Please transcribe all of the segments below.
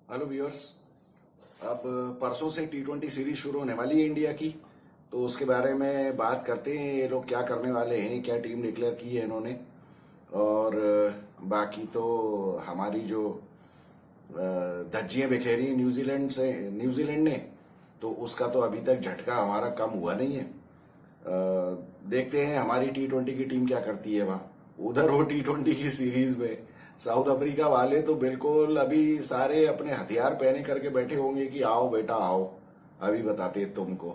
Hello viewers. अब परसों से T20 सीरीज शुरू होने वाली है इंडिया की। तो उसके बारे में बात करते हैं, ये लोग क्या करने वाले हैं, क्या टीम डिक्लेयर की है इन्होंने। और बाकी तो हमारी जो धज्जियां बिखेरी हैं न्यूजीलैंड ने, तो उसका तो अभी तक झटका हमारा कम हुआ नहीं है। देखते हैं हमारी T20 की टीम क्या करती है वहाँ। उधर वो T20 की सीरीज में साउथ अफ्रीका वाले तो बिल्कुल अभी सारे अपने हथियार पहने करके बैठे होंगे कि आओ बेटा आओ, अभी बताते हैं तुमको।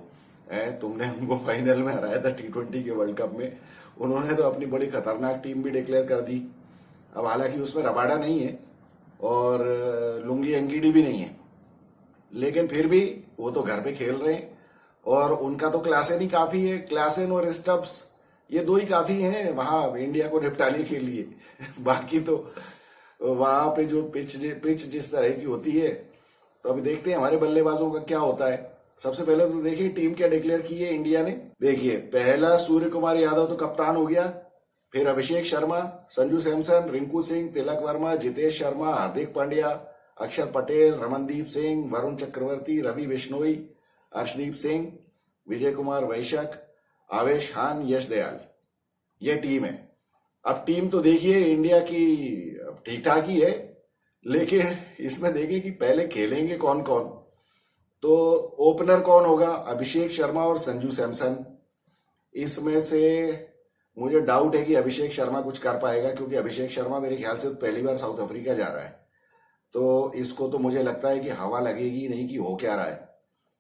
तुमने हमको फाइनल में हराया था T20 के वर्ल्ड कप में। उन्होंने तो अपनी बड़ी खतरनाक टीम भी डिक्लेयर कर दी। अब हालांकि उसमें रबाडा नहीं है और लुंगी एंगीडी भी नहीं है, लेकिन फिर भी वो तो घर पे खेल रहे हैं और उनका तो क्लासेन ही काफी है। क्लासेन और स्टब्स, ये दो ही काफी हैं वहां इंडिया को निपटाने के लिए। बाकी तो वहां पे जो पिच जिस तरह की होती है, तो अभी देखते हैं हमारे बल्लेबाजों का क्या होता है। सबसे पहले तो देखिए टीम क्या डिक्लेयर की है इंडिया ने। देखिए पहला सूर्य कुमार यादव तो कप्तान हो गया, फिर अभिषेक शर्मा, संजू सैमसन, रिंकू सिंह, तिलक वर्मा, जितेश शर्मा, हार्दिक पांड्या, अक्षर पटेल, रमनदीप सिंह, वरुण चक्रवर्ती, रवि बिश्नोई, अर्शदीप सिंह, विजय कुमार वैशक, आवेश खान, यश दयाल। ये टीम है। अब टीम तो देखिए इंडिया की ठीक ठाक ही है, लेकिन इसमें देखिए कि पहले खेलेंगे कौन कौन। तो ओपनर कौन होगा? अभिषेक शर्मा और संजू सैमसन। इसमें से मुझे डाउट है कि अभिषेक शर्मा कुछ कर पाएगा, क्योंकि अभिषेक शर्मा मेरे ख्याल से पहली बार साउथ अफ्रीका जा रहा है। तो इसको तो मुझे लगता है कि हवा लगेगी नहीं कि हो क्या रहा है।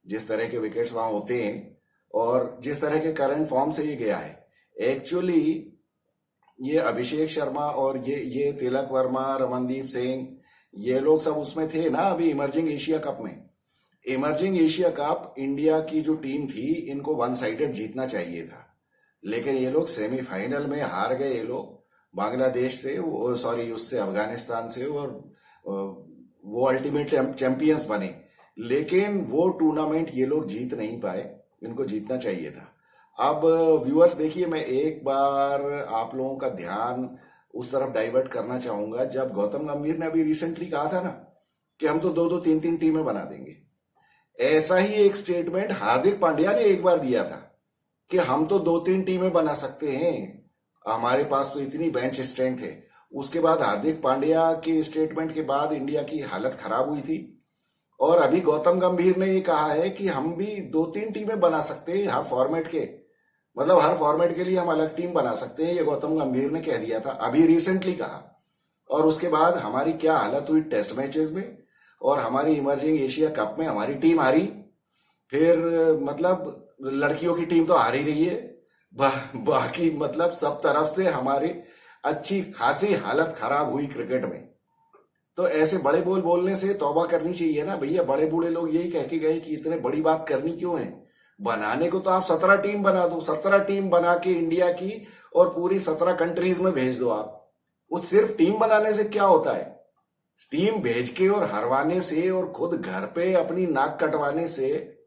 जिस तरह के विकेट्स वहां होते हैं और जिस तरह के करंट फॉर्म से ये गया है, एक्चुअली ये अभिषेक शर्मा और ये तिलक वर्मा, रमनदीप सिंह, ये लोग सब उसमें थे ना अभी इमर्जिंग एशिया कप में। इमर्जिंग एशिया कप इंडिया की जो टीम थी, इनको वन साइडेड जीतना चाहिए था, लेकिन ये लोग सेमीफाइनल में हार गए। ये लोग बांग्लादेश से, वो सॉरी उससे अफगानिस्तान से, और वो अल्टीमेट चैंपियंस बने, लेकिन वो टूर्नामेंट ये लोग जीत नहीं पाए। इनको जीतना चाहिए था। अब व्यूअर्स देखिए, मैं एक बार आप लोगों का ध्यान उस तरफ डाइवर्ट करना चाहूंगा। जब गौतम गंभीर ने अभी रिसेंटली कहा था ना कि हम तो दो दो तीन तीन टीमें बना देंगे, ऐसा ही एक स्टेटमेंट हार्दिक पांड्या ने एक बार दिया था कि हम तो दो तीन टीमें बना सकते हैं, हमारे पास तो इतनी बेंच स्ट्रेंथ है। उसके बाद हार्दिक पांड्या के स्टेटमेंट के बाद इंडिया की हालत खराब हुई थी। और अभी गौतम गंभीर ने ये कहा है कि हम भी दो तीन टीमें बना सकते हैं हर फॉर्मेट के, मतलब हर फॉर्मेट के लिए हम अलग टीम बना सकते हैं। ये गौतम गंभीर ने कह दिया था, अभी रिसेंटली कहा। और उसके बाद हमारी क्या हालत हुई टेस्ट मैचेस में, और हमारी इमर्जिंग एशिया कप में हमारी टीम हारी। फिर मतलब लड़कियों की टीम तो हार ही रही है। बाकी मतलब सब तरफ से हमारी अच्छी खासी हालत खराब हुई क्रिकेट में। तो ऐसे बड़े बोल बोलने से तौबा करनी चाहिए ना भैया। बड़े बूढ़े लोग यही कह के गए कि इतने बड़ी बात करनी क्यों है। बनाने को तो आप 17 टीम बना दो, 17 टीम बना के इंडिया की और पूरी 17 कंट्रीज में भेज दो आप। वो सिर्फ टीम बनाने से क्या होता है? टीम भेज के और हरवाने से और खुद घर पे अपनी नाक कटवाने से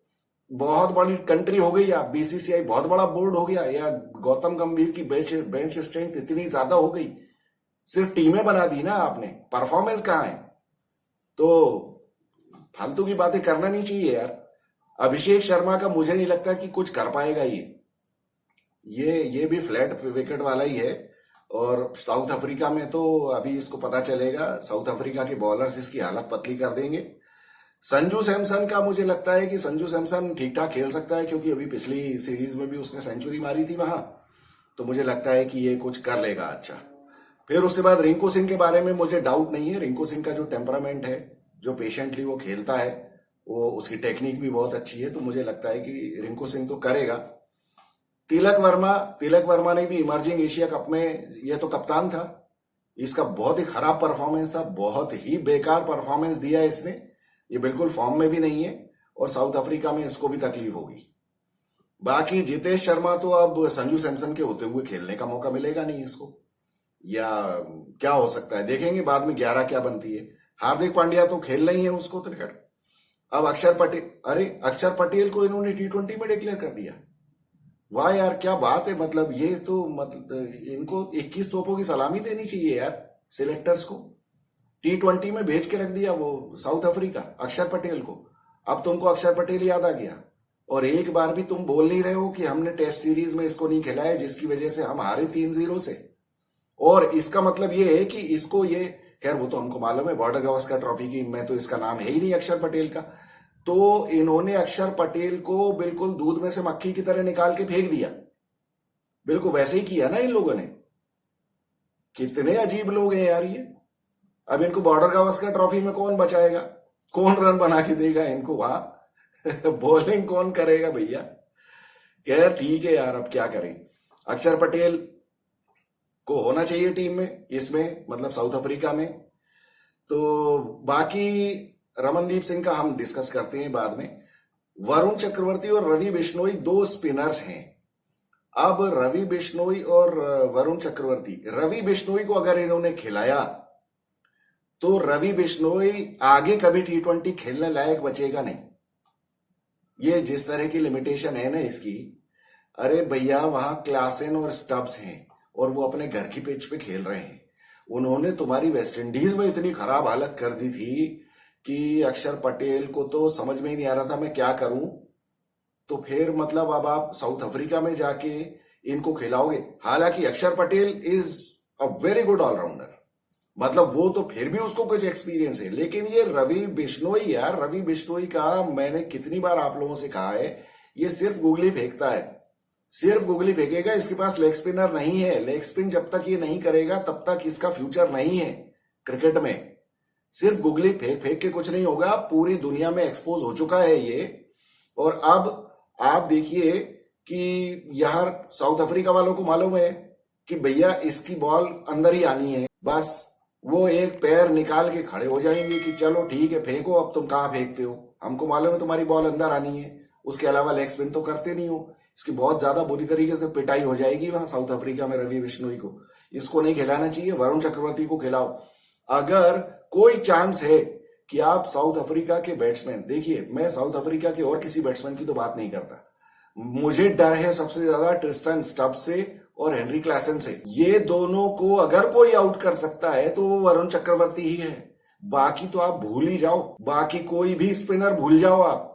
बहुत बड़ी कंट्री हो गई। आप बीसीसीआई बहुत बड़ा बोर्ड हो गया, या गौतम गंभीर की बेंच स्ट्रेंथ इतनी ज्यादा हो गई, सिर्फ टीमें बना दी ना आपने, परफॉर्मेंस कहाँ है? तो फालतू की बातें करना नहीं चाहिए यार। अभिषेक शर्मा का मुझे नहीं लगता कि कुछ कर पाएगा ये भी फ्लैट विकेट वाला ही है। और साउथ अफ्रीका में तो अभी इसको पता चलेगा, साउथ अफ्रीका के बॉलर्स इसकी हालत पतली कर देंगे। संजू सैमसन का मुझे लगता है कि संजू सैमसन ठीक ठाक खेल सकता है, क्योंकि अभी पिछली सीरीज में भी उसने सेंचुरी मारी थी वहां। तो मुझे लगता है कि ये कुछ कर लेगा अच्छा। फिर उसके बाद रिंकू सिंह के बारे में मुझे डाउट नहीं है। रिंकू सिंह का जो टेम्परामेंट है, जो पेशेंटली वो खेलता है, वो उसकी टेक्निक भी बहुत अच्छी है। तो मुझे लगता है कि रिंकू सिंह तो करेगा। तिलक वर्मा ने भी इमर्जिंग एशिया कप में, यह तो कप्तान था, इसका बहुत ही खराब परफॉर्मेंस था, बहुत ही बेकार परफॉर्मेंस दिया इसने। ये बिल्कुल फॉर्म में भी नहीं है और साउथ अफ्रीका में इसको भी तकलीफ होगी। बाकी जितेश शर्मा तो अब संजू सैमसन के होते हुए खेलने का मौका मिलेगा नहीं इसको, या क्या हो सकता है देखेंगे बाद में 11 क्या बनती है। हार्दिक पांड्या तो खेल नहीं है, उसको तो खैर। अब अक्षर पटेल, अरे अक्षर पटेल को इन्होंने T20 में डिक्लेयर कर दिया। वाह यार क्या बात है। मतलब ये तो मतलब इनको 21 तोपों की सलामी देनी चाहिए यार सिलेक्टर्स को। T20 में भेज के रख दिया वो साउथ अफ्रीका अक्षर पटेल को। अब तुमको अक्षर पटेल याद आ गया, और एक बार भी तुम बोल नहीं रहे हो कि हमने टेस्ट सीरीज में इसको नहीं खिलाया, जिसकी वजह से हम हारे 3-0 से। और इसका मतलब ये है कि इसको ये, खैर वो तो हमको मालूम है बॉर्डर गावस्कर ट्रॉफी की, मैं तो इसका नाम है ही नहीं अक्षर पटेल का। तो इन्होंने अक्षर पटेल को बिल्कुल दूध में से मक्खी की तरह निकाल के फेंक दिया। बिल्कुल वैसे ही किया ना इन लोगों ने। कितने अजीब लोग हैं यार ये। अब इनको बॉर्डर गावस्कर ट्रॉफी में कौन बचाएगा, कौन रन बना के देगा इनको वहां बॉलिंग कौन करेगा भैया। खैर ठीक है यार, अब क्या करें। अक्षर पटेल को होना चाहिए टीम में, इसमें मतलब साउथ अफ्रीका में। तो बाकी रमनदीप सिंह का हम डिस्कस करते हैं बाद में। वरुण चक्रवर्ती और रवि बिश्नोई दो स्पिनर्स हैं। अब रवि बिश्नोई और वरुण चक्रवर्ती, रवि बिश्नोई को अगर इन्होंने खिलाया तो रवि बिश्नोई आगे कभी T20 खेलने लायक बचेगा नहीं। ये जिस तरह की लिमिटेशन है ना इसकी, अरे भैया वहां क्लासन और स्टब्स हैं और वो अपने घर की पिच पे खेल रहे हैं। उन्होंने तुम्हारी वेस्ट इंडीज में इतनी खराब हालत कर दी थी कि अक्षर पटेल को तो समझ में ही नहीं आ रहा था मैं क्या करूं। तो फिर मतलब अब आप साउथ अफ्रीका में जाके इनको खिलाओगे। हालांकि Akshar Patel is a very good allrounder, मतलब वो तो फिर भी उसको कुछ एक्सपीरियंस है। लेकिन ये रवि बिश्नोई यार, रवि बिश्नोई का मैंने कितनी बार आप लोगों से कहा है, ये सिर्फ गुगली फेंकता है, सिर्फ गुगली फेंकेगा। इसके पास लेग स्पिनर नहीं है। लेग स्पिन जब तक ये नहीं करेगा तब तक इसका फ्यूचर नहीं है क्रिकेट में। सिर्फ गुगली फेंक फेंक के कुछ नहीं होगा। पूरी दुनिया में एक्सपोज हो चुका है ये। और अब आप देखिए कि यहां साउथ अफ्रीका वालों को मालूम है कि भैया इसकी बॉल अंदर ही आनी है, बस वो एक पैर निकाल के खड़े हो जाएंगे कि चलो ठीक है फेंको, अब तुम कहां फेंकते हो, हमको मालूम है तुम्हारी बॉल अंदर आनी है। उसके अलावा लेग स्पिन तो करते नहीं हो। इसकी बहुत ज्यादा बुरी तरीके से पिटाई हो जाएगी वहां साउथ अफ्रीका में रवि बिश्नोई को। इसको नहीं खिलाना चाहिए, वरुण चक्रवर्ती को खिलाओ। अगर कोई चांस है कि आप साउथ अफ्रीका के बैट्समैन, देखिए मैं साउथ अफ्रीका के और किसी बैट्समैन की तो बात नहीं करता, मुझे डर है सबसे ज्यादा ट्रिस्टन स्टब्स से और हेनरी क्लासन से। ये दोनों को अगर कोई आउट कर सकता है तो वो वरुण चक्रवर्ती ही है। बाकी तो आप भूल ही जाओ, बाकी कोई भी स्पिनर भूल जाओ आप।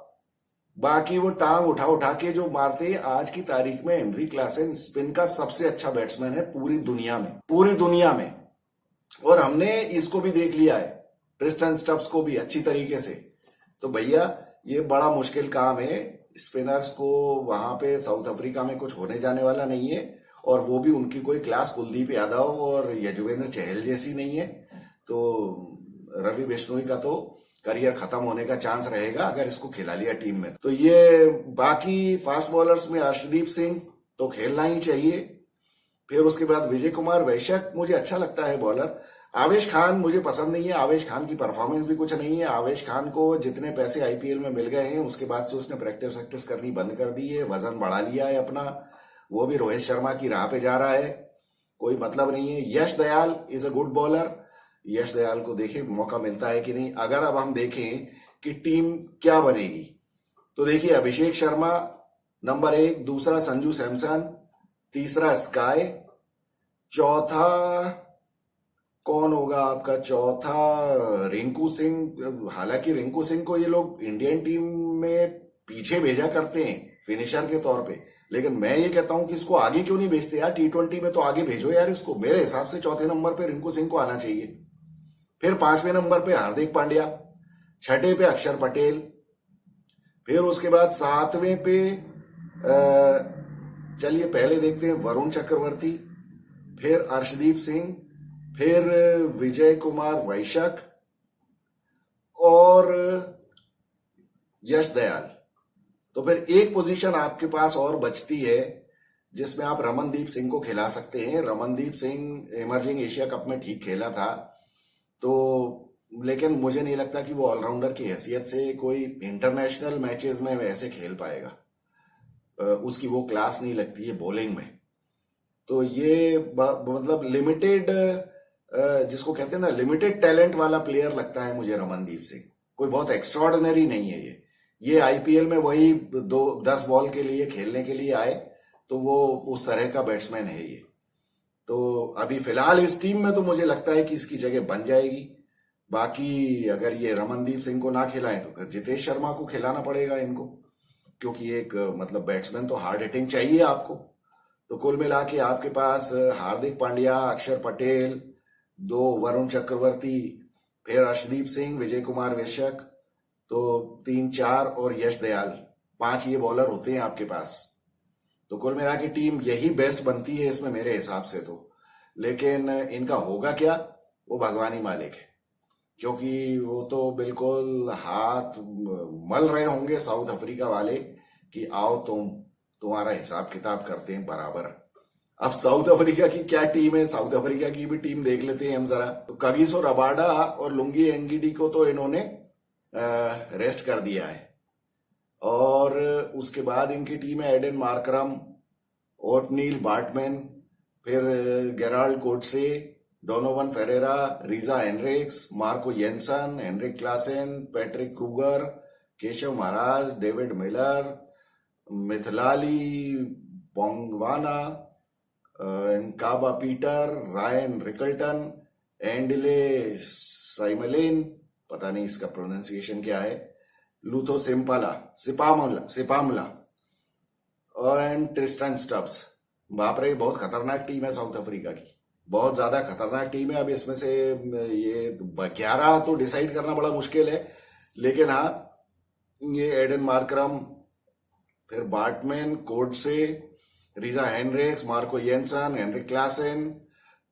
बाकी वो टांग उठा उठा के जो मारते हैं, आज की तारीख में हेनरी क्लासन स्पिन का सबसे अच्छा बैट्समैन है पूरी दुनिया में, पूरी दुनिया में। और हमने इसको भी देख लिया है, ट्रिस्टन स्टब्स को भी अच्छी तरीके से। तो भैया ये बड़ा मुश्किल काम है। स्पिनर्स को वहां पे साउथ अफ्रीका में कुछ होने जाने वाला नहीं है, और वो भी उनकी कोई क्लास कुलदीप यादव और यजुवेंद्र चहल जैसी नहीं है। तो रवि बिश्नोई का तो करियर खत्म होने का चांस रहेगा अगर इसको खिला लिया टीम में। तो ये बाकी फास्ट बॉलर्स में अर्शदीप सिंह तो खेलना ही चाहिए। फिर उसके बाद विजय कुमार वैश्यक मुझे अच्छा लगता है बॉलर। आवेश खान मुझे पसंद नहीं है, आवेश खान की परफॉर्मेंस भी कुछ नहीं है। आवेश खान को जितने पैसे आईपीएल में मिल गए हैं उसके बाद से उसने प्रैक्टिस करनी बंद कर दी है, वजन बढ़ा लिया है अपना, वो भी रोहित शर्मा की राह पे जा रहा है, कोई मतलब नहीं है। Yash Dayal is a good bowler. Yash Dayal को देखें मौका मिलता है कि नहीं। अगर अब हम देखें कि टीम क्या बनेगी, तो देखिए अभिषेक शर्मा नंबर 1, दूसरा संजू सैमसन, तीसरा स्काई, चौथा कौन होगा आपका, चौथा रिंकू सिंह। हालांकि रिंकू सिंह को ये लोग इंडियन टीम में पीछे भेजा करते हैं फिनिशर के तौर पे, लेकिन मैं ये कहता हूं कि इसको आगे क्यों नहीं भेजते यार। T20 में तो आगे भेजो यार इसको। मेरे हिसाब से चौथे नंबर पे रिंकू सिंह को आना चाहिए, फिर 5वें नंबर पे हार्दिक पांड्या, 6ठे पे अक्षर पटेल, फिर उसके बाद 7वें पे चलिए पहले देखते हैं वरुण चक्रवर्ती, फिर अर्शदीप सिंह, फिर विजय कुमार वैश्यक और यश दयाल। तो फिर एक पोजीशन आपके पास और बचती है जिसमें आप रमनदीप सिंह को खिला सकते हैं। Ramandeep Singh emerging Asia cup में ठीक खेला था, तो लेकिन मुझे नहीं लगता कि वो ऑलराउंडर की हैसियत से कोई इंटरनेशनल मैचेस में वैसे खेल पाएगा। उसकी वो क्लास नहीं लगती है बॉलिंग में। तो ये मतलब लिमिटेड, जिसको कहते हैं ना लिमिटेड टैलेंट वाला प्लेयर लगता है मुझे रमनदीप सिंह। कोई बहुत एक्स्ट्रॉर्डिनरी नहीं है ये आईपीएल में वही 10 बॉल के लिए खेलने के लिए आए, तो वो उस तरह का बैट्समैन है ये। तो अभी फिलहाल इस टीम में तो मुझे लगता है कि इसकी जगह बन जाएगी। बाकी अगर ये रमनदीप सिंह को ना खिलाएं तो फिर जितेश शर्मा को खिलाना पड़ेगा इनको, क्योंकि एक मतलब बैट्समैन तो हार्ड हिटिंग चाहिए आपको। तो कुल मिला के आपके पास हार्दिक पांड्या, अक्षर पटेल, 2 वरुण चक्रवर्ती, फिर अर्शदीप सिंह, विजय कुमार विशक, तो 3-4 और यश दयाल, 5 ये बॉलर होते हैं आपके पास। तो कुल मिला के टीम यही बेस्ट बनती है इसमें मेरे हिसाब से तो। लेकिन इनका होगा क्या, वो भगवान ही मालिक है, क्योंकि वो तो बिल्कुल हाथ मल रहे होंगे साउथ अफ्रीका वाले कि आओ तुम्हारा हिसाब किताब करते हैं बराबर। अब साउथ अफ्रीका की क्या टीम है, साउथ अफ्रीका की भी टीम देख लेते हैं हम जरा। तो कगिसो रबाडा और लुंगी एंगिडी को तो इन्होंने रेस्ट कर दिया है, और उसके बाद इनकी टीम है एडन मार्करम, ओटनील बार्टमैन, फिर Gerald Coetzee, Donovan Ferreira, Reeza Hendricks, Marco Jansen, Heinrich Klaasen, Patrick Kruger, Keshav Maharaj, David Miller, Mihlali Mpongwana, काबा पीटर, रायन रिकल्टन, एंडले साइमलिन, पता नहीं इसका प्रोनाउंसिएशन क्या है, लूथो सिपामला और ट्रिस्टन स्टब्स। बाप रे, बहुत खतरनाक टीम है साउथ अफ्रीका की, बहुत ज्यादा खतरनाक टीम है। अब इसमें से ये 11 तो डिसाइड करना बड़ा मुश्किल है, लेकिन हाँ, ये एडन मार्करम, फिर Baartman, Coetzee, Reeza Hendricks, Marco Jansen, Heinrich Klaasen,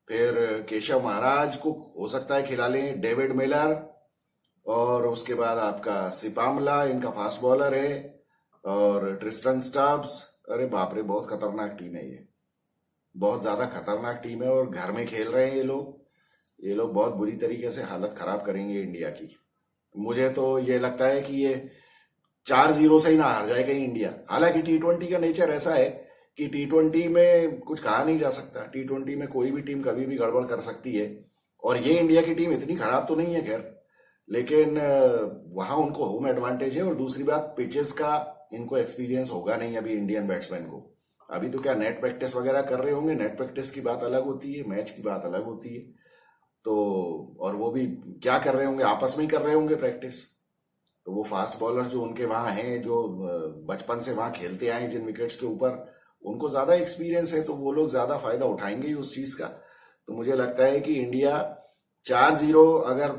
फिर केशव महाराज को हो सकता है खिला लें, डेविड मिलर, और उसके बाद आपका सिपामला, इनका फास्ट बॉलर है, और ट्रिस्टन स्टब्स। अरे बाप रे, बहुत खतरनाक टीम है ये, बहुत ज्यादा खतरनाक टीम है, और घर में खेल रहे हैं ये लोग बहुत बुरी तरीके से हालत खराब करेंगे इंडिया की। मुझे तो ये लगता है कि ये 4-0 से ही ना हार जाएगा इंडिया। हालांकि T20 का नेचर ऐसा है कि T20 में कुछ कहा नहीं जा सकता, T20 में कोई भी टीम कभी भी गड़बड़ कर सकती है, और ये इंडिया की टीम इतनी खराब तो नहीं है खैर, लेकिन वहां उनको होम एडवांटेज है। और दूसरी बात, पिचेस का इनको एक्सपीरियंस होगा नहीं अभी इंडियन बैट्समैन को। अभी तो क्या नेट प्रैक्टिस वगैरह कर रहे होंगे, नेट प्रैक्टिस की बात अलग होती है, मैच की बात अलग होती है। तो और वो भी क्या कर रहे होंगे, आपस में ही कर रहे होंगे प्रैक्टिस। तो वो फास्ट बॉलर जो उनके वहां हैं, जो बचपन से वहां खेलते आए जिन विकेट्स के ऊपर, उनको ज्यादा एक्सपीरियंस है, तो वो लोग ज्यादा फायदा उठाएंगे ही उस चीज का। तो मुझे लगता है कि इंडिया 4-0 अगर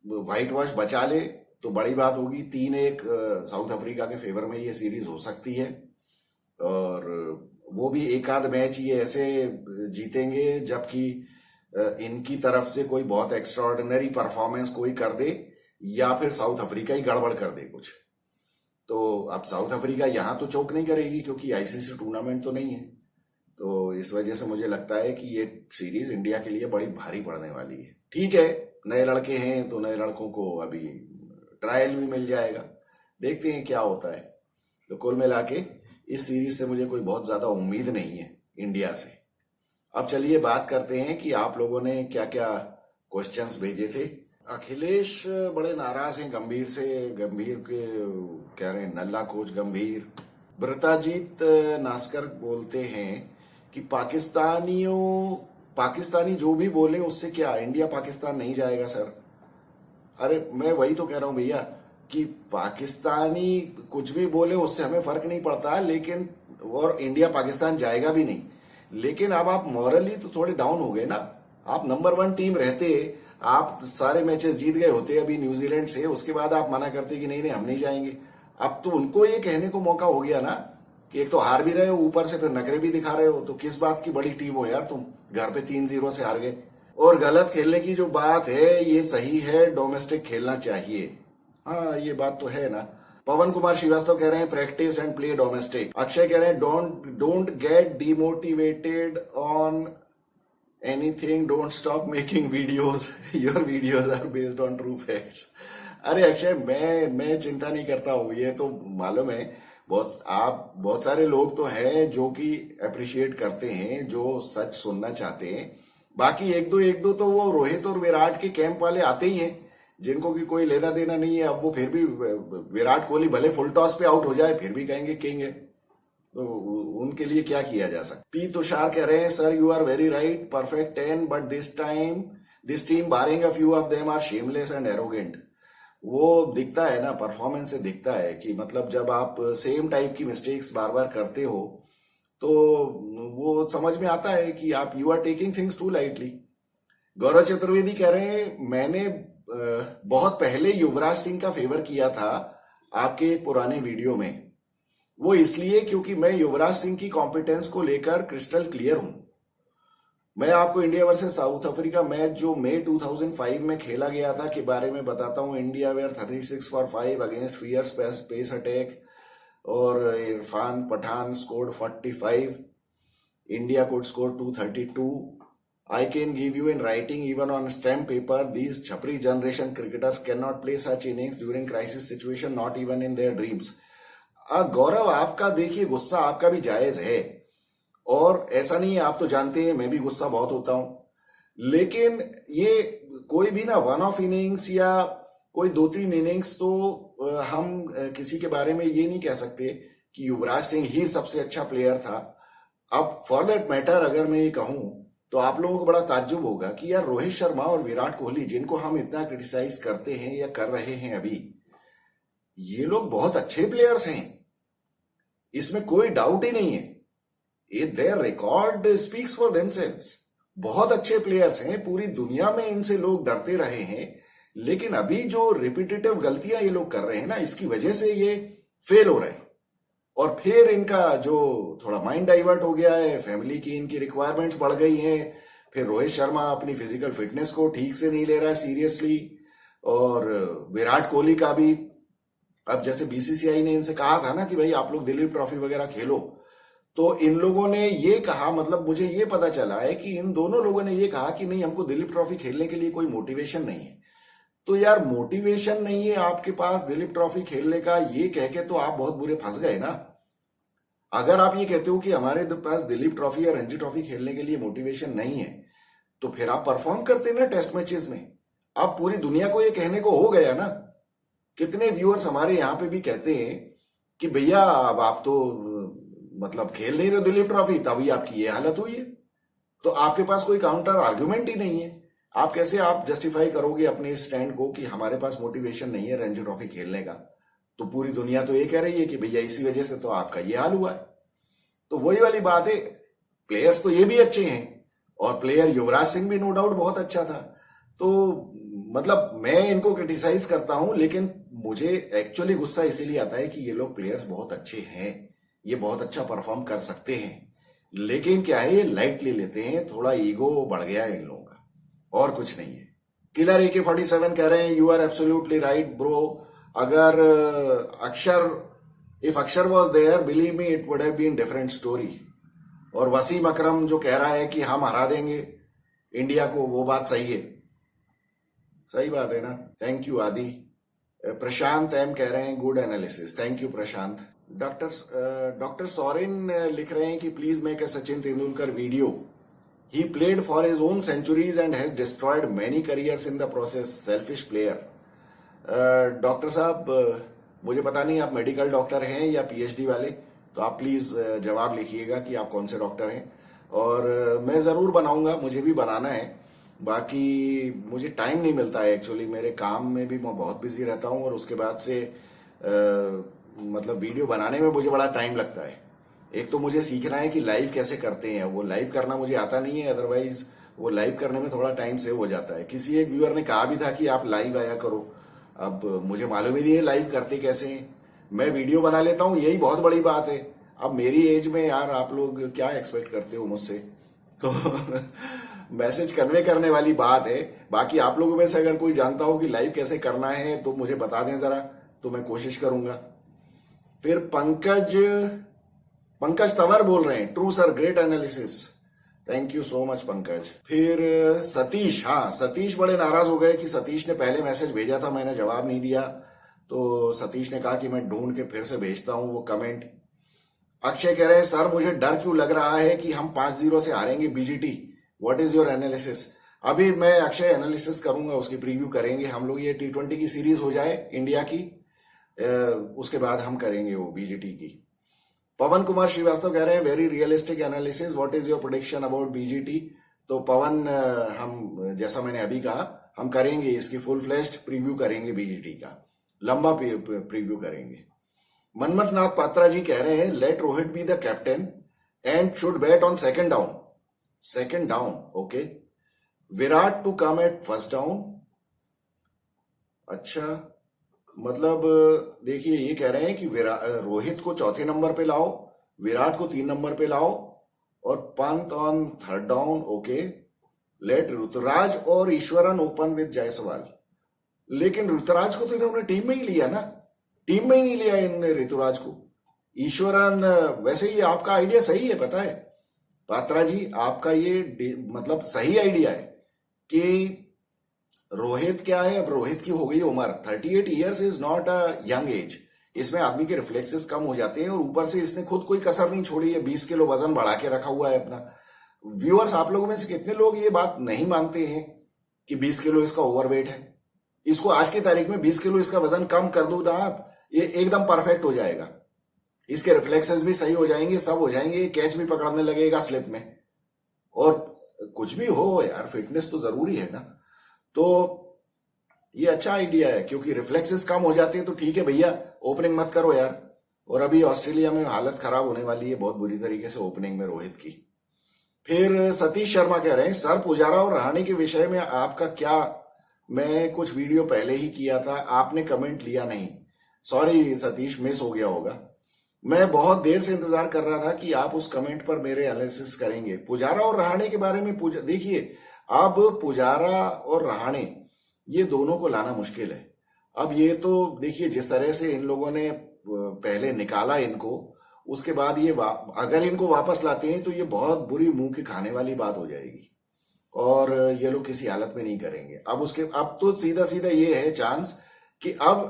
व्हाइट वॉश बचा ले तो बड़ी बात होगी। 3-1 साउथ अफ्रीका के फेवर में ये सीरीज हो सकती है, और वो भी एक आध मैच ये ऐसे जीतेंगे जबकि इनकी तरफ से कोई बहुत एक्स्ट्राऑर्डिनरी परफॉर्मेंस कोई कर दे, या फिर साउथ अफ्रीका ही गड़बड़ कर दे कुछ। तो अब साउथ अफ्रीका यहां तो चौक नहीं करेगी, क्योंकि आईसीसी टूर्नामेंट तो नहीं है। तो इस वजह से मुझे लगता है कि ये सीरीज इंडिया के लिए बड़ी भारी पड़ने वाली है। ठीक है, नए लड़के हैं तो नए लड़कों को अभी ट्रायल भी मिल जाएगा, देखते हैं क्या होता है। तो कुल मिला के इस सीरीज से मुझे कोई बहुत ज्यादा उम्मीद नहीं है इंडिया से। अब चलिए बात करते हैं कि आप लोगों ने क्या क्या क्वेश्चंस भेजे थे। अखिलेश बड़े नाराज हैं गंभीर से, गंभीर के कह रहे हैं नल्ला कोच गंभीर। ब्रताजीत नास्कर बोलते हैं कि पाकिस्तानी जो भी बोले उससे क्या, इंडिया पाकिस्तान नहीं जाएगा सर। अरे मैं वही तो कह रहा हूं भैया कि पाकिस्तानी कुछ भी बोले उससे हमें फर्क नहीं पड़ता, लेकिन और इंडिया पाकिस्तान जाएगा भी नहीं। लेकिन अब आप मॉरली तो थोड़े डाउन हो गए ना। आप नंबर 1 टीम रहते, आप सारे मैचेस जीत गए होते अभी न्यूजीलैंड से, उसके बाद आप मना करते कि नहीं नहीं हम नहीं जाएंगे। अब तो उनको ये कहने को मौका हो गया ना कि एक तो हार भी रहे हो, ऊपर से फिर नखरे भी दिखा रहे हो, तो किस बात की बड़ी टीम हो यार तुम, घर पे 3-0 से हार गए। और गलत खेलने की जो बात है ये सही है, डोमेस्टिक खेलना चाहिए, हाँ ये बात तो है ना। पवन कुमार श्रीवास्तव कह रहे हैं practice and play domestic. Akshay कह रहे हैं don't get demotivated on anything, don't stop making videos, your videos are based on true facts. अरे अक्षय, मैं चिंता नहीं करता हूँ, ये तो मालूम है। बहुत सारे लोग तो हैं जो कि अप्रिशिएट करते हैं, जो सच सुनना चाहते हैं। बाकी एक दो तो वो रोहित और विराट के कैंप वाले आते ही हैं जिनको कि कोई लेना देना नहीं है। अब वो फिर भी विराट कोहली भले फुल टॉस पे आउट हो जाए फिर भी कहेंगे किंग है, तो उनके लिए क्या किया जा सकता। पी तुषार कह रहे हैं sir you are very right, perfect 10 but this time this team barring a few of them are shameless and arrogant. वो दिखता है ना, परफॉर्मेंस से दिखता है कि मतलब जब आप सेम टाइप की मिस्टेक्स बार बार करते हो तो वो समझ में आता है कि आप you are taking things too lightly. Gaurav Chaturvedi कह रहे हैं मैंने बहुत पहले युवराज सिंह का फेवर किया था आपके एक पुराने वीडियो में, वो इसलिए क्योंकि मैं युवराज सिंह की कॉम्पिटेंस को लेकर क्रिस्टल क्लियर हूं। मैं आपको India versus south Africa match जो मई 2005 में खेला गया था के बारे में बताता हूं। India were 36 for 5 against fierce pace attack और Irfan Pathan scored 45। India could score 232. I can give you in writing even on stamp paper. These chapri generation cricketers cannot play such innings during crisis situation, not even in their dreams. गौरव आपका देखिए गुस्सा आपका भी जायज है और ऐसा नहीं है, आप तो जानते हैं मैं भी गुस्सा बहुत होता हूं, लेकिन ये कोई भी ना वन ऑफ इनिंग्स या कोई 2-3 इनिंग्स तो हम किसी के बारे में ये नहीं कह सकते कि युवराज सिंह ही सबसे अच्छा प्लेयर था। अब फॉर दैट मैटर अगर मैं ये कहूं तो आप लोगों को बड़ा ताज्जुब होगा कि यार रोहित शर्मा और विराट कोहली जिनको हम इतना क्रिटिसाइज करते हैं या कर रहे हैं अभी, ये लोग बहुत अच्छे प्लेयर्स हैं, इसमें कोई डाउट ही नहीं है। ये their record speaks for themselves. बहुत अच्छे प्लेयर्स हैं, पूरी दुनिया में इनसे लोग डरते रहे हैं, लेकिन अभी जो रिपीटेटिव गलतियां ये लोग कर रहे हैं ना, इसकी वजह से ये फेल हो रहे हैं। और फिर इनका जो थोड़ा माइंड डाइवर्ट हो गया है, फैमिली की इनकी रिक्वायरमेंट्स बढ़ गई हैं, फिर रोहित शर्मा अपनी फिजिकल फिटनेस को ठीक से नहीं ले रहा है सीरियसली, और विराट कोहली का भी अब जैसे बीसीसीआई ने इनसे कहा था ना कि भाई आप लोग दिलीप ट्रॉफी वगैरह खेलो, तो इन लोगों ने ये कहा, मतलब मुझे ये पता चला है कि इन दोनों लोगों ने ये कहा कि नहीं हमको दिलीप ट्रॉफी खेलने के लिए कोई मोटिवेशन नहीं है। तो यार मोटिवेशन नहीं है आपके पास दिलीप ट्रॉफी खेलने का, ये कह के तो आप बहुत बुरे फंस गए ना। अगर आप ये कहते हो कि हमारे पास दिलीप ट्रॉफी या रणजी ट्रॉफी खेलने के लिए मोटिवेशन नहीं है, तो फिर आप परफॉर्म करते ना टेस्ट मैचेस में। आप पूरी दुनिया को ये कहने को हो गया ना। कितने व्यूअर्स हमारे यहाँ पे भी कहते हैं कि भैया अब आप तो मतलब खेल नहीं रहे दिलीप ट्रॉफी, तभी आपकी ये हालत हुई है। तो आपके पास कोई काउंटर आर्ग्यूमेंट ही नहीं है। आप कैसे आप जस्टिफाई करोगे अपने इस स्टैंड को कि हमारे पास मोटिवेशन नहीं है रणजी ट्रॉफी खेलने का? तो पूरी दुनिया तो ये कह रही है कि भैया इसी वजह से तो आपका ये हाल हुआ है। तो वही वाली बात है, प्लेयर्स तो ये भी अच्छे हैं और प्लेयर युवराज सिंह भी नो डाउट बहुत अच्छा था। तो मतलब मैं इनको क्रिटिसाइज करता हूं, लेकिन मुझे एक्चुअली गुस्सा इसीलिए आता है कि ये लोग प्लेयर्स बहुत अच्छे हैं, ये बहुत अच्छा परफॉर्म कर सकते हैं, लेकिन क्या है ये लाइटली लेते हैं, थोड़ा ईगो बढ़ गया है इन लोगों का, और कुछ नहीं है। किलर AK-47 कह रहे हैं you are absolutely right bro, अगर if Akshar was there believe me it would have been different story. और वसीम अकरम जो कह रहा है कि हम हरा देंगे इंडिया को, वो बात सही है, सही बात है ना। थैंक यू आदि। प्रशांत एम कह रहे हैं good analysis, thank you Prashant. Doctor Soren लिख रहे हैं कि please make a Sachin Tendulkar video, he played for his own centuries and has destroyed many careers in the process, selfish player. Doctor साहब मुझे पता नहीं आप मेडिकल डॉक्टर हैं या PhD वाले, तो आप प्लीज जवाब लिखिएगा कि आप कौन से डॉक्टर हैं, और मैं जरूर बनाऊंगा, मुझे भी बनाना है। बाकी मुझे टाइम नहीं मिलता है एक्चुअली, मेरे काम में भी मैं बहुत बिजी रहता हूं, और उसके बाद से मतलब वीडियो बनाने में मुझे बड़ा टाइम लगता है। एक तो मुझे सीखना है कि लाइव कैसे करते हैं, वो लाइव करना मुझे आता नहीं है, अदरवाइज वो लाइव करने में थोड़ा टाइम सेव हो जाता है। किसी एक व्यूअर ने कहा भी था कि आप लाइव आया करो, अब मुझे मालूम ही नहीं है लाइव करते कैसे हैं। मैं वीडियो बना लेता हूं, यही बहुत बड़ी बात है। अब मेरी एज में यार आप लोग क्या एक्सपेक्ट करते हो मुझसे, तो मैसेज कन्वे करने वाली बात है। बाकी आप लोगों में से अगर कोई जानता हो कि लाइव कैसे करना है तो मुझे बता दें जरा, तो मैं कोशिश करूंगा। फिर पंकज तंवर बोल रहे हैं true sir great analysis, thank you so much Pankaj. फिर सतीश, हाँ सतीश बड़े नाराज हो गए कि सतीश ने पहले मैसेज भेजा था, मैंने जवाब नहीं दिया, तो सतीश ने कहा कि मैं ढूंढ के फिर से भेजता हूं वो कमेंट। अक्षय कह रहे हैं सर मुझे डर क्यों लग रहा है कि हम 5-0 से हारेंगे BGT, what is your analysis? अभी मैं अक्षय एनालिसिस करूंगा, उसकी प्रीव्यू करेंगे हम लोग, ये T20 की सीरीज हो जाए इंडिया की, उसके बाद हम करेंगे वो BGT की। पवन कुमार श्रीवास्तव कह रहे हैं very realistic analysis, what is your prediction about BGT? तो पवन हम जैसा मैंने अभी कहा, हम करेंगे इसकी फुल फ्लेश्ड प्रीव्यू करेंगे, बीजीटी का लंबा प्रीव्यू करेंगे। मनमथ नाथ पात्रा जी कह रहे हैं let Rohit be the captain and should bat on second down. Second down, okay. Virat to come at first down. अच्छा, मतलब देखिए ये कह रहे हैं कि रोहित को चौथे नंबर पे लाओ, विराट को 3 नंबर पे लाओ और Pant on third down, okay. Let Ruturaj और ईश्वरन ओपन विद जायसवाल। लेकिन ऋतुराज को तो इन्होंने टीम में ही लिया ना, टीम में ही नहीं लिया इन्होंने ऋतुराज को। ईश्वरन, वैसे ये आपका आइडिया सही है, पता है पात्रा जी, आपका ये मतलब सही आइडिया है कि रोहित क्या है, अब रोहित की हो गई उम्र, 38 years is not a young age. इसमें आदमी के रिफ्लेक्सेस कम हो जाते हैं और ऊपर से इसने खुद कोई कसर नहीं छोड़ी है, 20 किलो वजन बढ़ा के रखा हुआ है अपना। व्यूअर्स, आप लोगों में से कितने लोग ये बात नहीं मानते हैं कि 20 किलो इसका ओवरवेट है? इसको आज की तारीख में 20 किलो इसका वजन कम कर दो ना आप, ये एकदम परफेक्ट हो जाएगा। इसके रिफ्लेक्सेस भी सही हो जाएंगे, सब हो जाएंगे, कैच भी पकड़ने लगेगा स्लिप में। और कुछ भी हो यार, फिटनेस तो जरूरी है ना। तो ये अच्छा आइडिया है, क्योंकि रिफ्लेक्सेस कम हो जाते हैं तो ठीक है भैया, ओपनिंग मत करो यार। और अभी ऑस्ट्रेलिया में हालत खराब होने वाली है बहुत बुरी तरीके से ओपनिंग में रोहित की। फिर सतीश शर्मा कह रहे हैं सर पुजारा और रहाणे के विषय में आपका क्या, मैं कुछ वीडियो पहले ही किया था, आपने कमेंट लिया नहीं। सॉरी सतीश, मिस हो गया होगा। मैं बहुत देर से इंतजार कर रहा था कि आप उस कमेंट पर मेरे एनालिसिस करेंगे। पुजारा और रहाणे के बारे में देखिए, अब पुजारा और रहाणे ये दोनों को लाना मुश्किल है। अब ये तो देखिए जिस तरह से इन लोगों ने पहले निकाला इनको, उसके बाद ये अगर इनको वापस लाते हैं तो ये बहुत बुरी मुंह की खाने वाली बात हो जाएगी और ये लोग किसी हालत में नहीं करेंगे। अब तो सीधा सीधा ये है चांस कि अब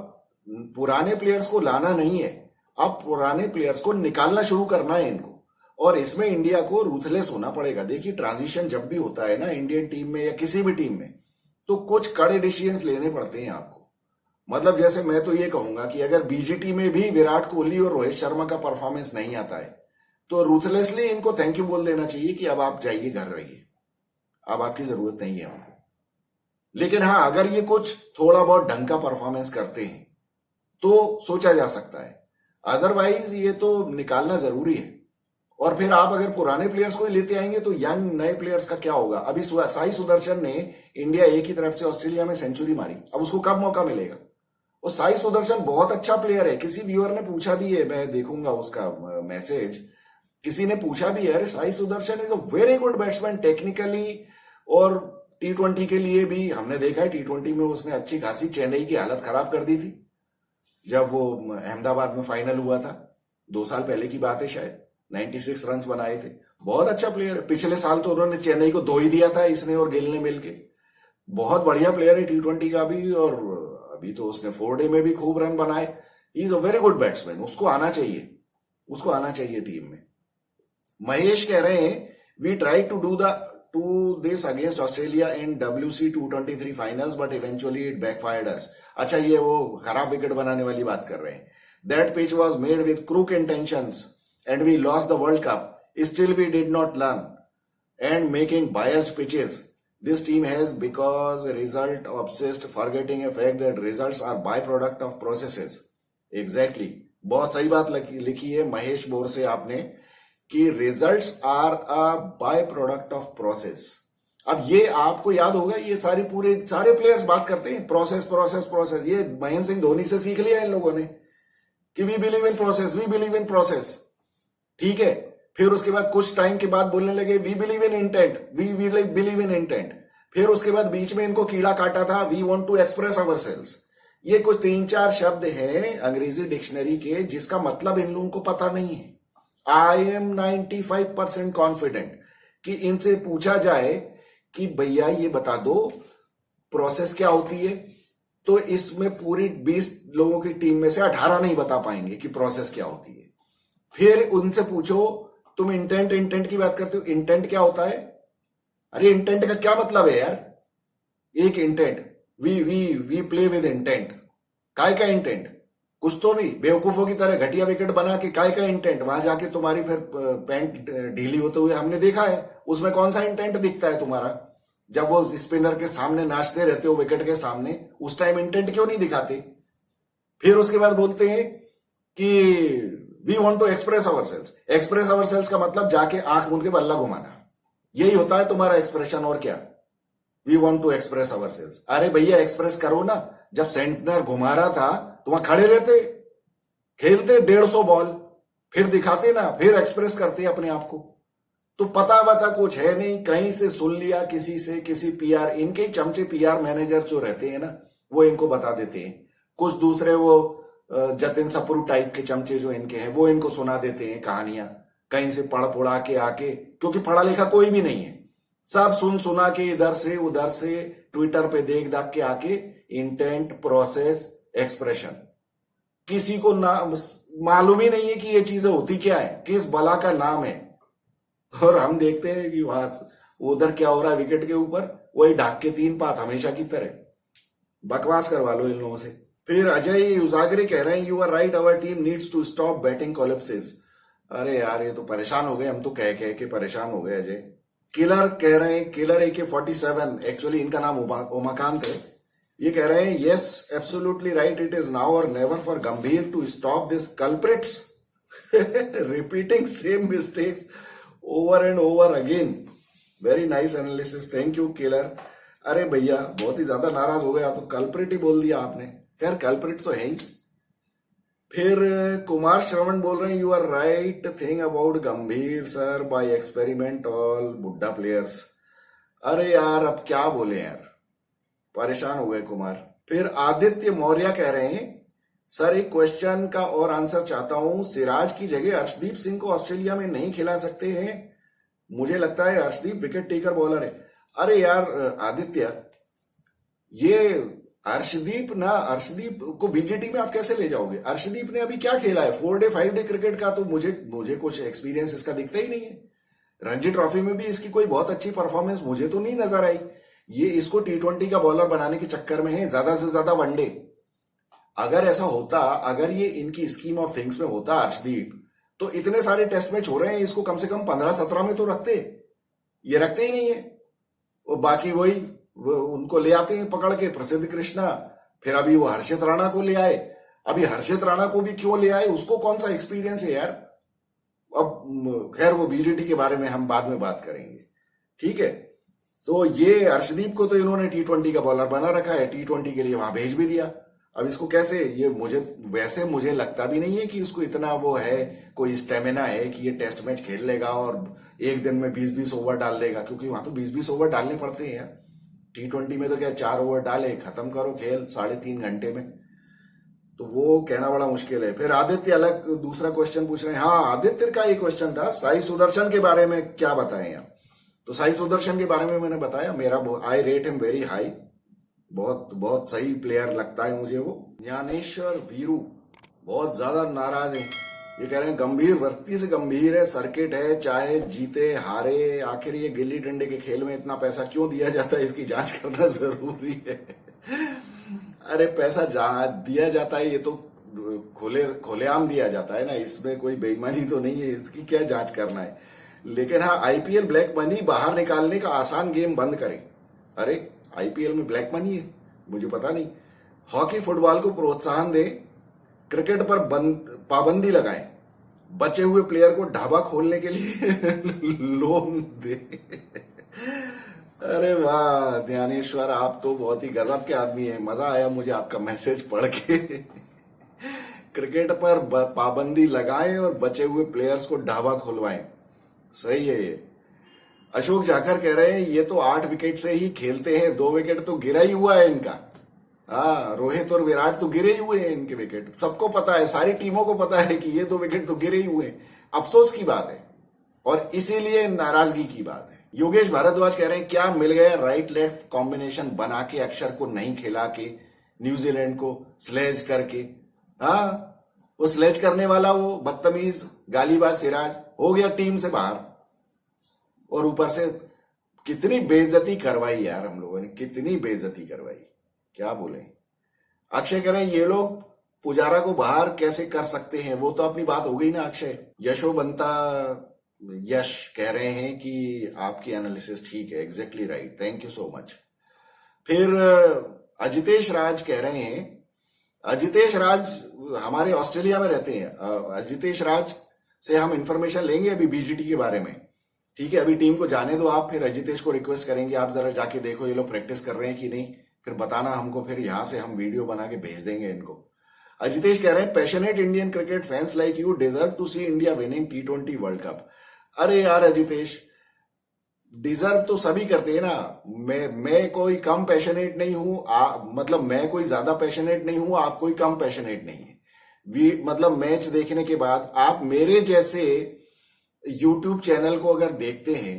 पुराने प्लेयर्स को लाना नहीं है, अब पुराने प्लेयर्स को निकालना शुरू करना है इनको। और इसमें इंडिया को रूथलेस होना पड़ेगा। देखिए ट्रांजिशन जब भी होता है ना इंडियन टीम में या किसी भी टीम में, तो कुछ कड़े डिसीजंस लेने पड़ते हैं आपको। मतलब जैसे मैं तो ये कहूंगा कि अगर बीजीटी में भी विराट कोहली और रोहित शर्मा का परफॉर्मेंस नहीं आता है तो रूथलेसली इनको थैंक यू बोल देना चाहिए कि अब आप जाइए, घर रहिए, अब आपकी जरूरत नहीं है हमको। लेकिन हाँ, अगर ये कुछ थोड़ा बहुत ढंग का परफॉर्मेंस करते हैं तो सोचा जा सकता है, अदरवाइज ये तो निकालना जरूरी है। और फिर आप अगर पुराने प्लेयर्स को ही लेते आएंगे तो यंग नए प्लेयर्स का क्या होगा? अभी साई सुदर्शन ने इंडिया ए की तरफ से ऑस्ट्रेलिया में सेंचुरी मारी, अब उसको कब मौका मिलेगा? और साई सुदर्शन बहुत अच्छा प्लेयर है। किसी व्यूअर ने पूछा भी है, मैं देखूंगा उसका मैसेज, किसी ने पूछा भी है, अरे Sai Sudarshan is a very good batsman technically, और T20 के लिए भी हमने देखा है T20 में उसने अच्छी खासी चेन्नई की हालत खराब कर दी थी जब वो अहमदाबाद में फाइनल हुआ था, 2 साल पहले की बात है शायद, 96 रन बनाए थे। बहुत अच्छा प्लेयर है। पिछले साल तो उन्होंने चेन्नई को 2 ही दिया था, इसने और गिल ने मिलके। बहुत बढ़िया प्लेयर है T20 का भी, और अभी तो उसने 4 डे में भी खूब रन बनाए। He is a very good batsman, उसको आना चाहिए, उसको आना चाहिए टीम में। महेश कह रहे हैं we try to do this against Australia in WC 223 finals but eventually it backfired us. अच्छा, ये वो खराब विकेट बनाने वाली बात कर रहे हैं। That pitch was made with crook intentions and we lost the World Cup. Still we did not learn. And making biased pitches. This team has because result obsessed, forgetting a fact that results are byproduct of processes. Exactly. बहुत सही बात लिखी है Mahesh bore से आपने कि results are a byproduct of process. अब ये आपको याद होगा, ये सारे प्लेयर्स बात करते हैं प्रोसेस प्रोसेस प्रोसेस। ये महेंद्र सिंह धोनी से सीख लिया इन लोगों ने कि we believe in process, we believe in process. ठीक है, फिर उसके बाद कुछ टाइम के बाद बोलने लगे we believe in intent, we believe in intent. फिर उसके बाद बीच में इनको कीड़ा काटा था, we want to express ourselves. ये कुछ 3-4 शब्द हैं अंग्रेजी डिक्शनरी के जिसका मतलब इन लोगों को पता नहीं है। आई एम 95% कॉन्फिडेंट कि इनसे पूछा जाए कि भैया ये बता दो प्रोसेस क्या होती है, तो इसमें पूरी 20 लोगों की टीम में से 18 नहीं बता पाएंगे कि प्रोसेस क्या होती है। फिर उनसे पूछो तुम इंटेंट की बात करते हो, इंटेंट क्या होता है? अरे इंटेंट का क्या मतलब है यार? एक intent, we play with intent. काय का इंटेंट? कुछ तो भी बेवकूफों की तरह घटिया विकेट बना के काय का इंटेंट, वहां जाके तुम्हारी फिर पैंट ढीली होते हुए हमने देखा है। उसमें कौन सा इंटेंट दिखता है तुम्हारा? जब वो स्पिनर के सामने नाचते रहते हो विकेट के सामने, उस टाइम इंटेंट क्यों नहीं दिखाते? फिर उसके बाद बोलते हैं कि we want to express ourselves. Express ourselves का मतलब जाके आंख मूंद के बल्ला घुमाना, यही होता है तुम्हारा एक्सप्रेशन। और क्या? We want to express ourselves. अरे भैया एक्सप्रेस करो ना। जब सेंटनर घुमा रहा था तो वहां खड़े रहते, खेलते 150 बॉल, फिर दिखाते ना, फिर एक्सप्रेस करते अपने आप को। तो पता वता कुछ है नहीं, कहीं से सुन लिया किसी से, किसी पीआर, इनके ही चमचे पीआर मैनेजर जो रहते हैं ना, वो इनको बता देते हैं। कुछ दूसरे वो जतिन सप्रू टाइप के चमचे जो इनके हैं, वो इनको सुना देते हैं कहानियां, कहीं से पढ़ पुढ़ा के आके, क्योंकि पढ़ा लिखा कोई भी नहीं है। सब सुन सुना के इधर से उधर से ट्विटर पे देख दाख के आके इंटेंट, प्रोसेस, एक्सप्रेशन, किसी को ना मालूम ही नहीं है कि ये चीजें होती क्या है, किस बला का नाम है। और हम देखते हैं कि वहां उधर क्या हो रहा है विकेट के ऊपर, वही ढाक के 3 पात हमेशा की तरह। बकवास करवा लो इन लोगों से। फिर अजय उजागरे कह रहे हैं, you are right, our team needs to stop batting collapses. अरे यार ये तो परेशान हो गए, हम तो कह कह के परेशान हो गए अजय। किलर कह रहे हैं, किलर AK-47, एक्चुअली इनका नाम उमाकांत है, ये कह रहे हैं, yes absolutely right, it is now or never for Gambhir to stop this culprits repeating same mistakes over and over again. Very nice analysis, thank you killer. अरे भैया बहुत ही ज्यादा नाराज हो गया, तो कल्प्रिट ही बोल दिया आपने। खैर कल्प्रिट तो है ही। फिर कुमार श्रवण बोल रहे हैं, you are right thing about Gambhir sir by experiment all बुड्ढा प्लेयर्स। अरे यार अब क्या बोले यार, परेशान हो गए कुमार। फिर आदित्य मौर्य कह रहे हैं, सर एक क्वेश्चन का और आंसर चाहता हूं, सिराज की जगह अर्शदीप सिंह को ऑस्ट्रेलिया में नहीं खिला सकते हैं? मुझे लगता है अर्शदीप विकेट टेकर बॉलर है। अरे यार आदित्य, ये अर्शदीप को बीजेटी में आप कैसे ले जाओगे? अर्शदीप ने अभी क्या खेला है? 4 डे 5 डे क्रिकेट का तो मुझे कुछ एक्सपीरियंस इसका दिखता ही नहीं है। रणजी ट्रॉफी में भी इसकी कोई बहुत अच्छी परफॉर्मेंस मुझे तो नहीं नजर आई। ये इसको T20 का बॉलर बनाने के चक्कर में है, ज्यादा से ज्यादा वनडे। अगर ऐसा होता, अगर ये इनकी स्कीम ऑफ थिंग्स में होता अर्शदीप, तो इतने सारे टेस्ट मैच हो रहे हैं, इसको कम से कम 15-17 में तो रखते। ये रखते ही नहीं है। और बाकी वही वो उनको ले आते हैं पकड़ के, प्रसिद्ध कृष्णा, फिर अभी वो हर्षित राणा को ले आए। अभी हर्षित राणा को भी क्यों ले आए? उसको कौन सा एक्सपीरियंस है यार? अब खैर वो बीजेटी के बारे में हम बाद में बात करेंगे, ठीक है। तो ये अर्शदीप को तो इन्होंने T20 का बॉलर बना रखा है, T20 के लिए वहां भेज भी दिया। अब इसको कैसे, ये मुझे लगता भी नहीं है कि इसको इतना वो है, कोई स्टेमिना है कि ये टेस्ट मैच खेल लेगा और एक दिन में 20-20 ओवर डाल देगा, क्योंकि वहां तो 20-20 ओवर डालने पड़ते हैं। T20 में तो क्या 4 ओवर डाले, खत्म करो खेल 3.5 घंटे में, तो वो कहना बड़ा मुश्किल है। फिर आदित्य अलग दूसरा क्वेश्चन पूछ रहे हैं। हाँ, आदित्य का एक क्वेश्चन था साई सुदर्शन के बारे में, क्या बताएं आप? तो साई सुदर्शन के बारे में मैंने बताया, मेरा आई रेट हिम वेरी हाई, बहुत बहुत सही प्लेयर लगता है मुझे वो। ज्ञानेश्वर वीरू बहुत ज्यादा नाराज है, ये कह रहे हैं गंभीर वृत्ति से गंभीर है, सर्किट है, चाहे जीते हारे, आखिर ये गिल्ली डंडे के खेल में इतना पैसा क्यों दिया जाता है, इसकी जांच करना जरूरी है। अरे पैसा दिया जाता है, ये तो खुलेआम दिया जाता है ना, इसमें कोई बेईमानी तो नहीं है, इसकी क्या जांच करना है। लेकिन हाँ, IPL ब्लैक मनी बाहर निकालने का आसान गेम बंद करें। अरे IPL में ब्लैक मनी है, मुझे पता नहीं। हॉकी फुटबॉल को प्रोत्साहन दे, क्रिकेट पर पाबंदी लगाएं, बचे हुए प्लेयर को ढाबा खोलने के लिए लोन दे। अरे वाह ध्यानेश्वर, आप तो बहुत ही गजब के आदमी हैं, मजा आया मुझे आपका मैसेज पढ़ के। क्रिकेट पर पाबंदी लगाएं और बचे हुए प्लेयर्स को ढाबा खुलवाएं, सही है ये। अशोक जाखर कह रहे हैं, ये तो 8 विकेट से ही खेलते हैं, 2 विकेट तो गिरा ही हुआ है इनका। हाँ, रोहित और विराट तो गिरे ही हुए हैं इनके विकेट, सबको पता है, सारी टीमों को पता है कि ये 2 विकेट तो गिरे ही हुए हैं। अफसोस की बात है और इसीलिए नाराजगी की बात है। योगेश भारद्वाज कह रहे हैं, क्या मिल गया राइट लेफ्ट कॉम्बिनेशन बना के अक्षर को नहीं खिला के, न्यूजीलैंड को स्लेज करके। हाँ, वो स्लेज करने वाला वो बदतमीज गालीबाज सिराज हो गया टीम से बाहर, और ऊपर से कितनी बेइज्जती करवाई यार हम लोगों ने, कितनी बेइज्जती करवाई, क्या बोले। अक्षय कह रहे हैं, ये लोग पुजारा को बाहर कैसे कर सकते हैं, वो तो अपनी बात हो गई ना। अक्षय यशोबंता यश कह रहे हैं कि आपकी एनालिसिस ठीक है, exactly right, thank you so much. फिर अजितेश राज कह रहे हैं, अजितेश राज हमारे ऑस्ट्रेलिया में रहते हैं, अजितेश राज से हम इंफॉर्मेशन लेंगे अभी बीजीटी के बारे में, ठीक है। अभी टीम को जाने दो आप, फिर अजितेश को रिक्वेस्ट करेंगे आप जरा जाके देखो ये लोग प्रैक्टिस कर रहे हैं कि नहीं, फिर बताना हमको, फिर यहां से हम वीडियो बना के भेज देंगे इनको। अजितेश कह रहे हैं passionate Indian cricket fans like you deserve to see India winning T20 world cup. अरे यार अजितेश, डिजर्व तो सभी करते हैं ना। मैं कोई कम पैशनेट नहीं हूं, मतलब मैं कोई ज्यादा पैशनेट नहीं हूं, आप कोई कम पैशनेट नहीं है। मतलब मैच देखने के बाद आप मेरे जैसे यूट्यूब चैनल को अगर देखते हैं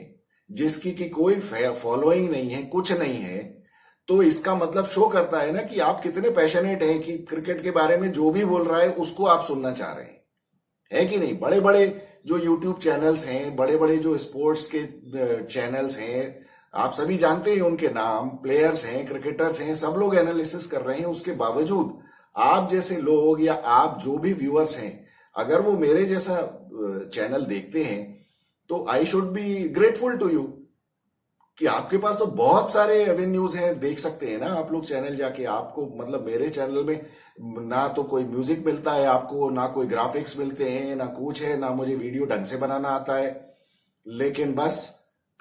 जिसकी की कोई फॉलोइंग नहीं है, कुछ नहीं है, तो इसका मतलब शो करता है ना कि आप कितने पैशनेट हैं, कि क्रिकेट के बारे में जो भी बोल रहा है उसको आप सुनना चाह रहे हैं, है कि नहीं। बड़े बड़े जो यूट्यूब चैनल्स हैं, बड़े बड़े जो स्पोर्ट्स के चैनल्स हैं, आप सभी जानते हैं उनके नाम, प्लेयर्स हैं, क्रिकेटर्स हैं, सब लोग एनालिसिस कर रहे हैं। उसके बावजूद आप जैसे लोग या आप जो भी व्यूअर्स हैं, अगर वो मेरे जैसा चैनल देखते हैं तो I should be grateful to you कि आपके पास तो बहुत सारे एवेन्यूज हैं, देख सकते हैं ना आप लोग चैनल जाके। आपको मतलब मेरे चैनल में ना तो कोई म्यूजिक मिलता है आपको, ना कोई ग्राफिक्स मिलते हैं, ना कुछ है, ना मुझे वीडियो ढंग से बनाना आता है, लेकिन बस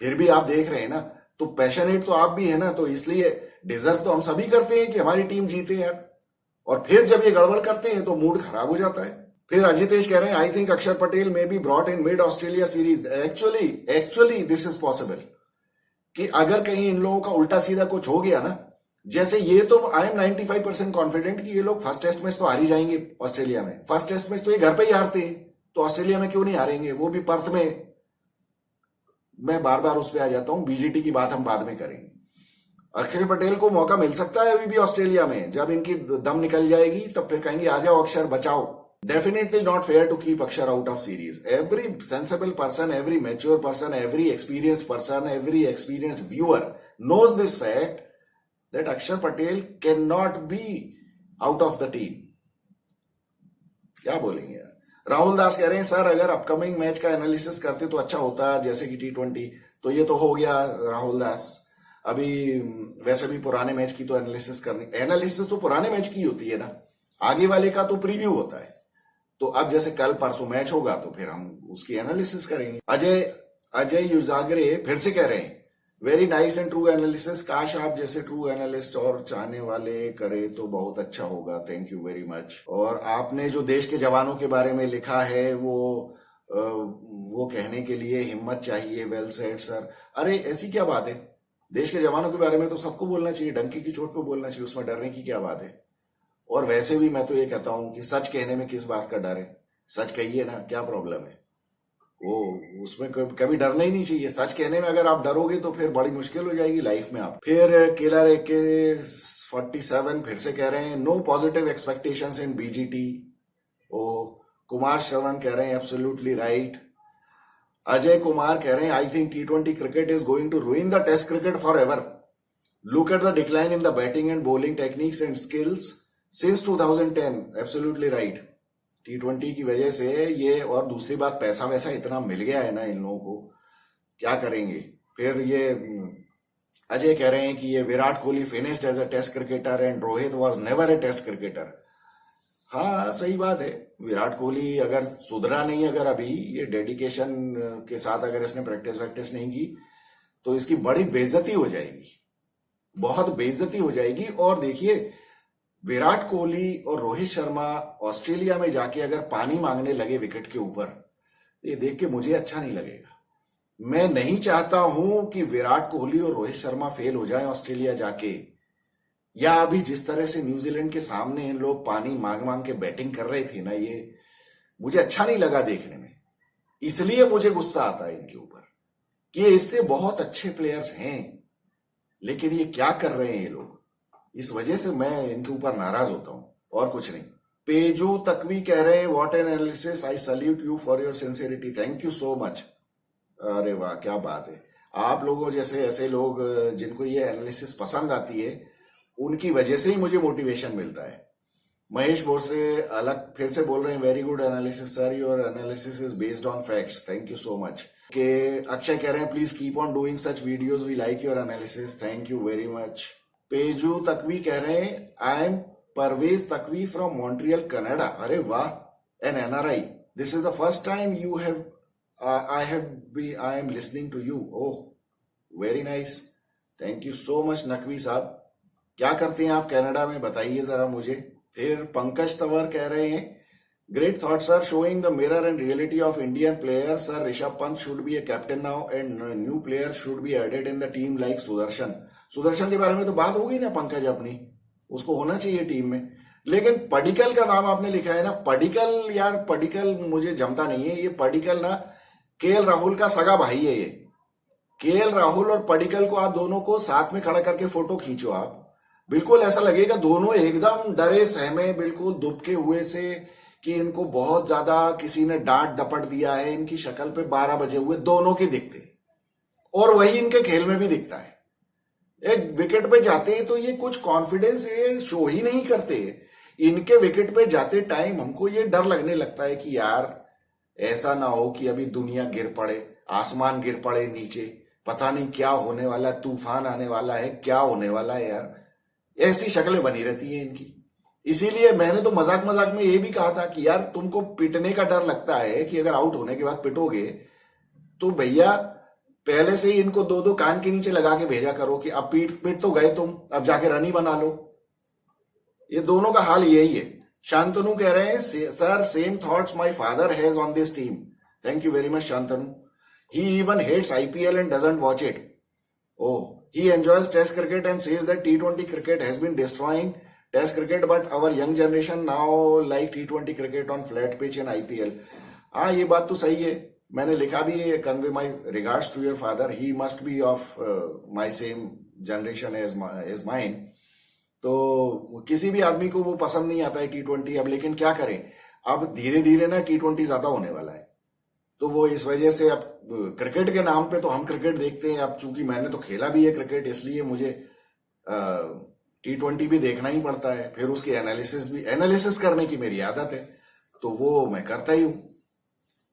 फिर भी आप देख रहे हैं ना, तो पैशनेट तो आप भी है ना। तो इसलिए डिजर्व तो हम सभी करते हैं कि हमारी टीम जीते यार, और फिर जब ये गड़बड़ करते हैं तो मूड खराब हो जाता है। फिर अजितेश कह रहे हैं आई थिंक अक्षर Patel may be brought in mid Australia series. Actually this is possible कि अगर कहीं इन लोगों का उल्टा सीधा कुछ हो गया ना, जैसे ये तो आई एम 95% कॉन्फिडेंट कि ये लोग फर्स्ट टेस्ट मैच तो हार ही जाएंगे ऑस्ट्रेलिया में। फर्स्ट टेस्ट मैच तो ये घर पे ही हारते हैं, तो ऑस्ट्रेलिया में क्यों नहीं हारेंगे, वो भी पर्थ में। मैं बार बार उस पर आ जाता हूं, बीजीटी की बात हम बाद में करेंगे। अक्षर पटेल को मौका मिल सकता है अभी भी ऑस्ट्रेलिया में, जब इनकी दम निकल जाएगी तब फिर कहेंगे आ जाओ अक्षर बचाओ। Definitely not fair to keep Akshar out of series. Every sensible person, every mature person, every experienced person, every experienced viewer knows this fact that Akshar Patel cannot be out of the team. क्या बोलेंगे यार। राहुल दास कह रहे हैं sir अगर upcoming match का analysis करते तो अच्छा होता, जैसे कि T20। तो ये तो हो गया राहुल दास। अभी वैसे भी पुराने मैच की तो एनालिसिस तो पुराने मैच की होती है ना, आगे वाले का तो प्रीव्यू होता है। तो अब जैसे कल परसों मैच होगा तो फिर हम उसकी एनालिसिस करेंगे। अजय युजागरे फिर से कह रहे हैं very nice and true analysis, काश आप जैसे ट्रू एनालिस्ट और चाहने वाले करे तो बहुत अच्छा होगा, थैंक यू वेरी मच। और आपने जो देश के जवानों के बारे में लिखा है वो कहने के लिए हिम्मत चाहिए, वेल सेड सर। अरे ऐसी क्या बात है, देश के जवानों के बारे में तो सबको बोलना चाहिए, डंकी की चोट पे बोलना चाहिए, उसमें डरने की क्या बात है। और वैसे भी मैं तो ये कहता हूं कि सच कहने में किस बात का डर है, सच कहिए ना, क्या प्रॉब्लम है। वो उसमें कभी डरना ही नहीं चाहिए। सच कहने में अगर आप डरोगे तो फिर बड़ी मुश्किल हो जाएगी लाइफ में आप। फिर किलर के 47 फिर से कह रहे हैं नो पॉजिटिव एक्सपेक्टेशंस इन बीजीटी। ओ कुमार श्रवण कह रहे हैं एब्सोल्युटली राइट। अजय कुमार कह रहे हैं I think T20 cricket is going to ruin the test cricket forever. Look at the decline in the batting and bowling techniques and skills since 2010। Absolutely right. T20 की वजह से ये, और दूसरी बात पैसा वैसा इतना मिल गया है ना इन लोगों को, क्या करेंगे। फिर ये अजय कह रहे हैं कि ये Virat Kohli finished as a test cricketer and Rohit was never a test cricketer. हाँ सही बात है, विराट कोहली अगर सुधरा नहीं, अगर अभी ये डेडिकेशन के साथ अगर इसने प्रैक्टिस नहीं की तो इसकी बड़ी बेइज्जती हो जाएगी, बहुत बेइज्जती हो जाएगी। और देखिए विराट कोहली और रोहित शर्मा ऑस्ट्रेलिया में जाके अगर पानी मांगने लगे विकेट के ऊपर, ये देख के मुझे अच्छा नहीं लगेगा। मैं नहीं चाहता हूं कि विराट कोहली और रोहित शर्मा फेल हो जाएं ऑस्ट्रेलिया जाके, या अभी जिस तरह से न्यूजीलैंड के सामने इन लोग पानी मांग मांग के बैटिंग कर रहे थे ना, ये मुझे अच्छा नहीं लगा देखने में। इसलिए मुझे गुस्सा आता है इनके ऊपर कि ये इससे बहुत अच्छे प्लेयर्स हैं, लेकिन ये क्या कर रहे हैं ये लोग, इस वजह से मैं इनके ऊपर नाराज होता हूं, और कुछ नहीं। पेजू तकवी कह रहे हैं what an analysis, I salute you for your sincerity, thank you so much. अरे वाह क्या बात है, आप लोगों जैसे ऐसे लोग जिनको ये एनालिसिस पसंद आती है, उनकी वजह से ही मुझे मोटिवेशन मिलता है। महेश बोरसे अलग फिर से बोल रहे हैं, very good analysis sir, your analysis is based on facts, thank you so much. K Akshay कह रहे हैं please keep on doing such videos, we like your analysis, thank you very much. पेजू तकवी कह रहे हैं I am Parvez Taqvi from Montreal Canada, अरे वाह, an NRI, this is the first time you have I am listening to you, oh very nice, thank you so much Naqvi साहब। क्या करते हैं आप कनाडा में, बताइए जरा मुझे। फिर पंकज तंवर कह रहे हैं great thoughts are showing the mirror and reality of Indian player sir, Rishabh Pant should be a captain now and new player should be added in the team like Sudharsan. Sudharsan के बारे में तो बात होगी ना पंकज अपनी, उसको होना चाहिए टीम में। लेकिन पडिक्कल का नाम आपने लिखा है ना, पडिक्कल यार, पडिक्कल मुझे जमता नहीं है ये पडिक्कल ना, केएल राहुल का सगा भाई है ये। केएल राहुल और पडिक्कल को आप दोनों को साथ में खड़ा करके फोटो खींचो आप, बिल्कुल ऐसा लगेगा दोनों एकदम डरे सहमे, बिल्कुल दुबके हुए से कि इनको बहुत ज्यादा किसी ने डांट डपट दिया है, इनकी शक्ल पे 12 बजे हुए दोनों के दिखते, और वही इनके खेल में भी दिखता है। एक विकेट पे जाते हैं तो ये कुछ कॉन्फिडेंस ये शो ही नहीं करते, इनके विकेट पे जाते टाइम हमको ये डर लगने लगता है कि यार ऐसा ना हो कि अभी दुनिया गिर पड़े, आसमान गिर पड़े नीचे, पता नहीं क्या होने वाला है, तूफान आने वाला है, क्या होने वाला है यार, ऐसी शक्लें बनी रहती हैं इनकी। इसीलिए मैंने तो मजाक मजाक में ये भी कहा था कि यार तुमको पिटने का डर लगता है कि अगर आउट होने के बाद पिटोगे तो भैया पहले से ही इनको दो दो कान के नीचे लगा के भेजा करो कि अब पिट तो गए तुम, अब जाके रन ही बना लो। ये दोनों का हाल यही है। शांतनु कह रहे हैं sir same thoughts my father has on this team, thank you very much Shantanu. He even hates IPL and doesn't watch it, oh he enjoys test cricket and says that T20 cricket has been destroying test cricket, but our young generation now like T20 cricket on flat pitch and IPL। हाँ ये बात तो सही है, मैंने लिखा भी है, convey my regards to your father, he must be of my same generation as mine। तो किसी भी आदमी को वो पसंद नहीं आता है T20 अब, लेकिन क्या करें, अब धीरे धीरे ना T20 ज्यादा होने वाला है, तो वो इस वजह से अब क्रिकेट के नाम पे तो हम क्रिकेट देखते हैं। अब चूंकि मैंने तो खेला भी है क्रिकेट, इसलिए मुझे T20 भी देखना ही पड़ता है, फिर उसकी एनालिसिस करने की मेरी आदत है, तो वो मैं करता ही हूं।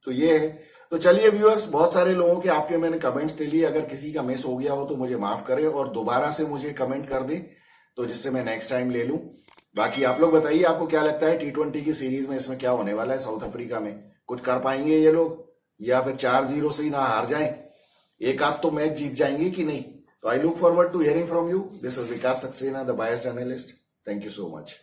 तो ये है। तो चलिए व्यूअर्स, बहुत सारे लोगों के आपके मैंने कमेंट्स ले लिए, अगर किसी का मिस हो गया हो तो मुझे माफ करें और दोबारा से मुझे कमेंट कर दें, तो जिससे मैं नेक्स्ट टाइम ले लूं। बाकी आप लोग बताइए आपको क्या लगता है T20 की सीरीज में इसमें क्या होने वाला है, साउथ अफ्रीका में कुछ कर पाएंगे ये लोग, या फिर 4-0 से ही ना हार जाएं, एक आध तो मैच जीत जाएंगे कि नहीं। तो I look forward to hearing from you. This is Vikas Saxena, the biased analyst, thank you so much.